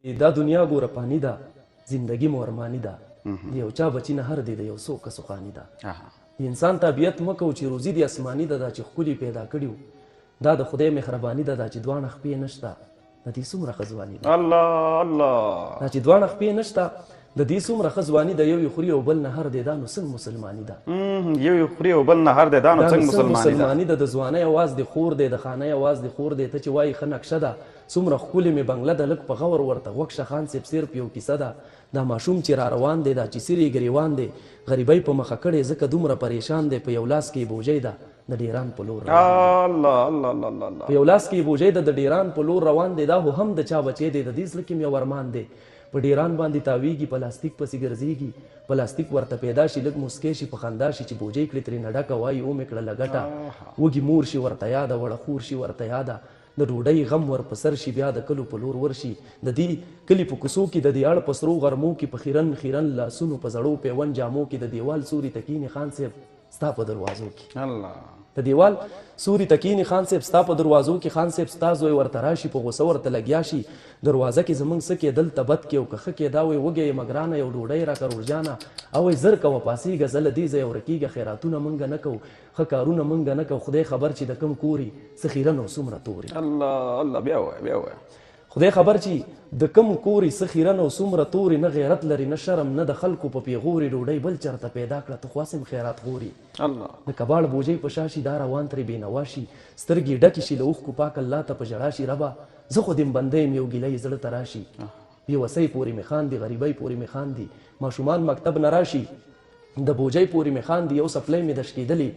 دا دنیا ګوره پانی ده، زندگی مو ارمانی ده. د یو چا بچی نه هر دی د یو څو کسو خاني ده. د انسان طبیعت مه کوو چې روزي دې اسماني ده، دا چې ښکلي پیدا کړي دا د خدای مهرباني ده. دا چې دواړه خپې نشته د دې څومره ښه ځواني ده. الله الله، دا چې دواړه خپې نشته د دې څومره ښه ځواني ده. یو یې خوري او بل نه هر دی، دا نو څنګه مسلماني ده. یو یې خوري او بل نه هر دی، دا نو څنګه مسلماني ده. د ځوانۍ اواز د خور دی، د خانۍ اواز د خور دی. ته چې وایي ښه نقشه ده، څومره ښکلې مې بنګله ده، لږ په غور ورته غوږ شه. خان صاحب صرف یو کیسه ده، دا ماشوم چې را روان دی، دا چې سیرې ګریوان دی، غریبۍ په مخه کړې ځکه دومره پریشان دی. په یو لاس کې بوجۍ ده د ډیران په لور روان دی. په یو لاس کې بوجۍ ده د ډیران په لور روان دی. دا خو هم د چا بچی دی، د دې زړه کې مې یو ارمان دی. په ډیران باندې تاویږي، پلاستیک پسې ګرځېږي، پلاستیک ورته پیدا شي، لږ مسکی شي، په خندا شي چې بوجۍ کړې ترې نه ډکه، وایي ومې کړله ګټه. وږي مور شي ورته یاده، وړه خور شي ورته یاده، د ډوډۍ غم ور په سر شي، بیا د کلو په لور ورشي. د دې کلي په کوڅو کې د دې اړ په سرو غرمو کې په خیرن خیرن لاسونو په زړو پیون جامو کې د دیوال سوري تکینې خان صاحب ستا په دروازو کې. الله، د دیوال سوري تکینې خان صاحب ستا په دروازو کې. خان صاحب ستا زوی ورته راشي، په غوسه ورته لګیا شي، دروازه کې زمونږ څه کې دلته بد کې او که ښه کې دا وایي وږی یم ګرانه یو ډوډۍ راکړه روژانه. او وایي زر کوه پاڅېږه، زه له دې ځایه ورکېږه، خیراتونه مونږ نه کوو، ښه کارونه مونږ نه کوو. خدای خبر چې د کوم کوري څه خیرن او څومره تورې. الله الله، بیا وایه بیا وایه. خدای خبر چې د کوم کوري څه خیرن او څومره تورې، نه غیرت لري نه شرم، نه د خلکو په پیغوري ډوډۍ بل چرته پیدا کړه. ته خو هسې خیرات غوري. الله، د کباړ بوجۍ په شا شي، دا روان ترې بېنوا شي، سترګې ډکې شي له اوښکو، پاک الله ته په ژړا شي، ربه زه خو دې بنده یم، یو ګیله یې زړه ته راشي. بېوسۍ پورې مې خاندي، غریبۍ پورې مې خاندي، ماشومان مکتب نه راشي، د بوجۍ پورې مې خاندي، یو سپلی مې دشکېدلې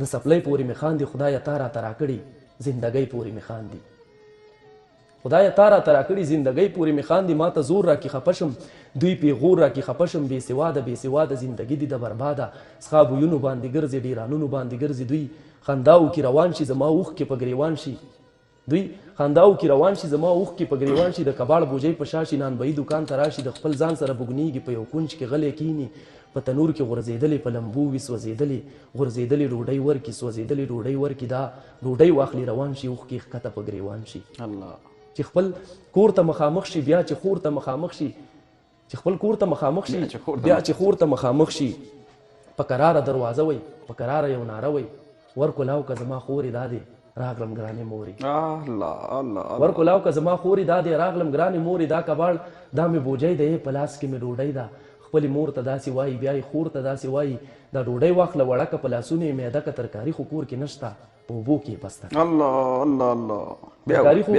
د سپلی پورې مې خاندي. خدایه تا راته راکړي زندګۍ پورې مې خاندي. خدایه تا راته راکړي زندګۍ پورې مې خاندي. ما ته زور راکړي خفه شم، دوی پیغور راکړي خفه شم. بې سواده بې سواده زندګي دي د برباده، څښا بویونو باندې ګرځي، ډیرانونو باندې ګرځي. دوی خنداو کې روان شي، زما اوښکې په ګریوان شي. دوی خنداو کې روان شي، زما اوښکې په ګریوان شي. د کباړ بوجۍ په شا شي، نانبهي دوکان ته راشي، د خپل ځان سره بوګنیږي، په یو کونج کې غلی کیني، په تنور کې غورځېدلې، په لمبو وي سوځېدلې، غورځېدلې ډوډۍ ورکي، سوځېدلې ډوډۍ ورکي. دا ډوډۍ واخلي روان شي، اوښکې ښکته په ګریوان شي. الله، چې خپل کور ته مخامخ شي، بیا چې خور ته مخامخ شي، چې خپل کور ته مخامخ شي، بیا چې خور ته مخامخ شي. په قراره دروازه وي، په قراره یو ناره وي، ورکولاو که زما خورې دا دی راغلم ګرانې مورې. الله الله، ورکولاو که زما خورې دا دی راغلم ګرانې مورې. دا کباړ دا مې بوجۍ دی، په لاس کې مې ډوډۍ ده. خپلې مور ته داسې وایي، بیا یې خور ته داسې وایي، دا ډوډۍ واخله وړکه، په لاسونو یې معده که ترکاري خو کور کې نشته، په اوبو کې یې پسته. الله الله الله، ترکاري خو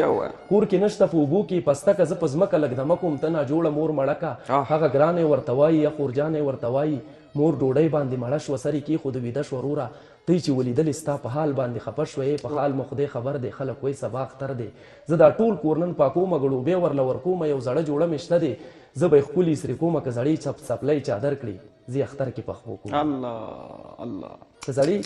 کور کې نشته، په اوبو کې یې پسته که. زه په ځمکه لږ دمه کوم، ته ناجوړه مور مړکه. هغه ګرانې ورته وایي، یا خورجانې ورته وایي. مور ډوډۍ باندې مړه شوه، سر یې کېښود، ویده شوه. وروره ته چې ولیدلې ستا په حال باندې خفه شوې، په حال مو خدای خبر دی، خلک وایي سبا اختر دی. زه دا ټول کور نن پاکومه، ګړوبې ورله ورکومه، یو زړه جوړه مې شته دی، زه به یې ښکلي سرې کومه. که زړې څپلۍ چادر کړي زه اختر کې پخپو کوم. الله الله، که زړې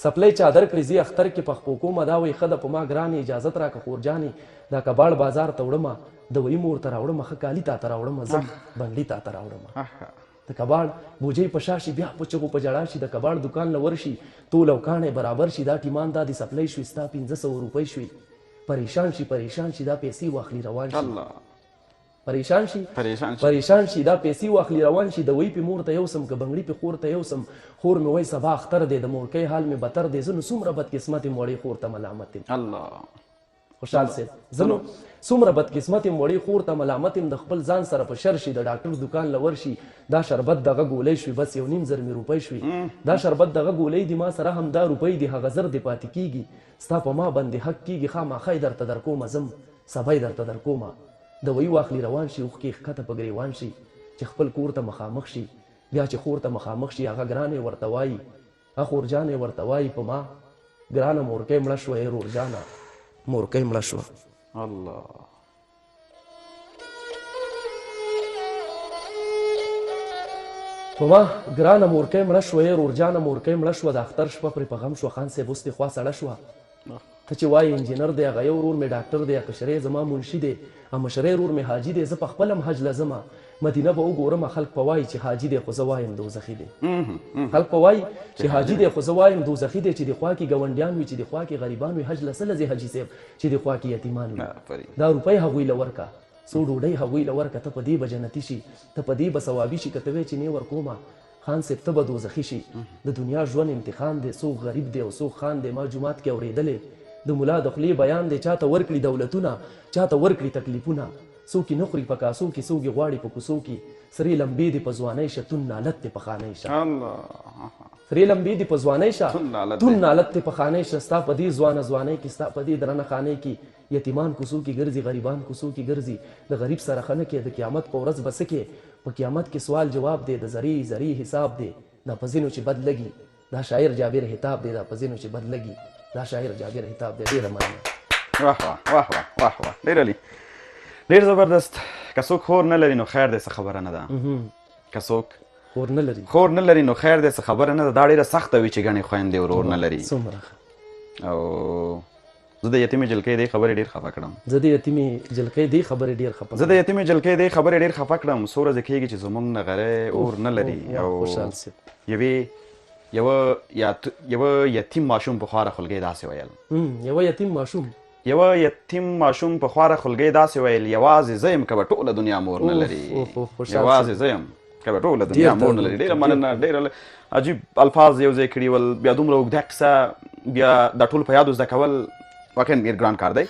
څپلۍ چادر کړي زه اختر کې پخپو کومه. دا وایي ښه ده په ما ګرانې اجازت راکړه خورجانې، دا کباړ بازار ته وړمه، د وایي مور ته راوړمه، ښه کالي تا ته راوړمه، زه بنګلي تا ته راوړمه. د کباړ بوجۍ په شا شي، بیا په چغو په ژړا شي، د کباړ دکان له ورشي، تول او کاڼی برابر شي. دا ټیمان دا د سپلۍ شوي، ستا 1500 روپۍ شوي. پریشان شي پریشان شي، دا پیسې واخلي روان شي. پریشان شي پریشان شي، دا پیسې واخلي روان شي. د وی په مور ته یو سم، که بنګړي په خور ته یو سم. خور مې وایي سبا اختر دی، د مورکۍ حال مې بدتر دی، زه نو څومره بدقسمت یم وړې خور ته ملامت یم. الله، خوشحال صاحب زه نو څومره بدقسمت یم وړې خور ته ملامت یم. د خپل ځان سره په شر شي، د ډاکټر دکان له ورشي، دا شربت دغه ګولۍ شوي، بس 1.5 مې روپۍ شوي. دا شربت دغه ګولۍ دي، ما سره هم دا روپۍ دي، هغه زر دې پاتې کېږي، ستا په ما باندې حق کېږي. خامخا یې درته درکومه، ځم سبا یې درته درکومه. د وی واخلي روان شي، اوښکې ښکته په ګریوان شي، چې خپل کور ته مخامخ شي. بیا چې خور ته مخامخ شي، هغه ګرانې ورته وایي، هغه خورجانې ورته وایي، په ما ګرانه مورکۍ مړه شوه، ای رورجانه مورکۍ مړه شوه. الله، په ما ګرانه مورکۍ مړه شوه، ای رورجانه مورکۍ مړه شوه. د اختر شپه پرې په غم شوه. خان صاحب اوس دې خوا سړه شوه. ته چې وایي انجینر دی، هغه یو ورور مې ډاکټر دی، کشرې زما منشي دی، مشرې ورور مې حاجي دی. زه په خپل هم حج له ځمه، مدینه به وګورم. خلک په وایي چې حاجي دی، خو زه وایم دوزخي دی. خلک په وایي چې حاجي دی، خو زه وایم دوزخي دی. چې د خوا کې ګاونډیان وي، چې د خوا کې غریبان وي، حج له څه لځې حاجي صاحب، چې د خوا کې یتیمان وي. دا روپۍ هغوی له ورکه، څو ډوډۍ هغوی له ورکه ته په دې به جنتي شي ته په دې به ثوابي شي که ته وایې چې نه ورکومه خان صاحب ته به دوزخي شي د دنیا ژوند امتحان دی څوک غریب دی او څوک خان دی ما جومات کې اورېدلې د ملا د خولې بیان دی چاته ورکړي دولتونه چاته ورکړي تکلیفونه څوک یې نه خوري په کاسو کې څوک یې غواړي په کوڅو کې سرې لمبې دي په ځوانۍ شه تون نالت دې په خانۍ شه سرې لمبې دي په ځوانۍ شه تون نالت دې په خانۍ شه ستا په دې ځوانۍ کې ستا په دې درنه خانۍ کې یتیمان کوڅو کې ګرځي غریبان کوڅو کې ګرځي د غریب سره ښه نه کې د قیامت په ورځ به څه کې په قیامت کې سوال جواب دی د زری حساب دی دا په ځینو چې بد لګي دا شاعر جابر حتاب دی دا په ځینو چې بد لګي دا شاعر جابر حتاب دی ډېره مننه واه واه واه واه واه واه ډېر علي ډېر زبردست که څوک خور نه لري نو خیر دی څه خبره نه ده که څوک خور نه لري نو خیر دی څه خبره نه ده دا ډېره سخته وي چې ګڼې خویندې ورور نه لري څومره او زه د یتیمې جلکۍ دې خبرې ډېر خفه کړم زه د یتیمې جلکۍ دې خبرې ډېر خفه کړم څو ورځې کېږي چې زموږ نغری اور نه لري او یوه یتیم ماشوم په خواره خلګۍ داسې ویل یوه یتیم ماشوم په خواره خلګۍ داسې ویل یوازې زه یم که به ټوله دنیا مور نه لري یوازې زه یم که به ټوله دنیا مور نه لري ډېره مننه ډېر عجیب الفاظ یو ځای کړي ول بیا دومره اوږده کیسه بیا دا ټول په یادو زده کول واقعا ډېر ګران کار دی